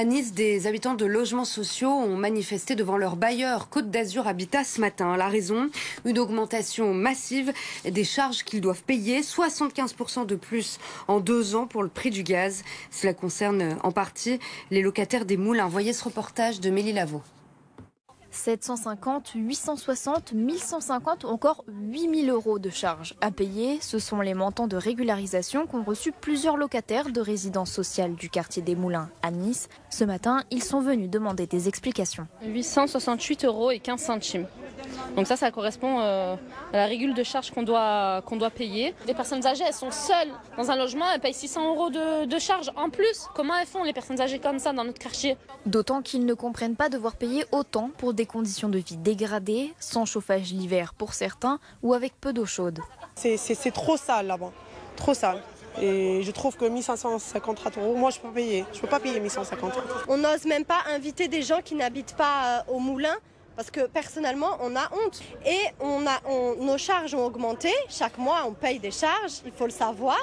À Nice, des habitants de logements sociaux ont manifesté devant leur bailleur Côte d'Azur Habitat ce matin. La raison, une augmentation massive des charges qu'ils doivent payer, 75% de plus en 2 ans pour le prix du gaz. Cela concerne en partie les locataires des moulins. Voyez ce reportage de Mélie Lavaux. 750, 860, 1150 ou encore 8000 € de charges à payer. Ce sont les montants de régularisation qu'ont reçus plusieurs locataires de résidences sociales du quartier des Moulins à Nice. Ce matin, ils sont venus demander des explications. 868,15 €. Donc ça correspond à la régule de charge qu'on doit payer. Les personnes âgées, elles sont seules dans un logement, elles payent 600 € de charge en plus. Comment elles font les personnes âgées comme ça dans notre quartier? D'autant qu'ils ne comprennent pas devoir payer autant pour des conditions de vie dégradées, sans chauffage l'hiver pour certains ou avec peu d'eau chaude. C'est trop sale là-bas, trop sale. Et je trouve que 1553 €, moi je peux pas payer 1150 €. On n'ose même pas inviter des gens qui n'habitent pas au moulin. Parce que personnellement, on a honte. Et nos charges ont augmenté. Chaque mois, on paye des charges, il faut le savoir.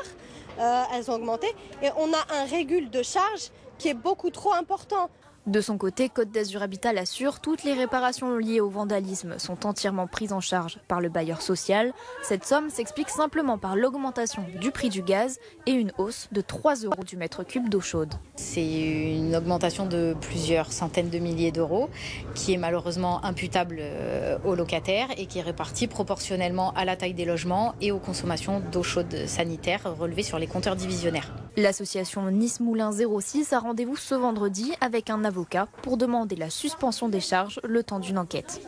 Elles ont augmenté. Et on a un régule de charge qui est beaucoup trop important. De son côté, Côte d'Azur Habitat l'assure, toutes les réparations liées au vandalisme sont entièrement prises en charge par le bailleur social. Cette somme s'explique simplement par l'augmentation du prix du gaz et une hausse de 3 € du mètre cube d'eau chaude. C'est une augmentation de plusieurs centaines de milliers d'euros qui est malheureusement imputable aux locataires et qui est répartie proportionnellement à la taille des logements et aux consommations d'eau chaude sanitaire relevées sur les compteurs divisionnaires. L'association Nice Moulin 06 a rendez-vous ce vendredi avec un avocat pour demander la suspension des charges le temps d'une enquête.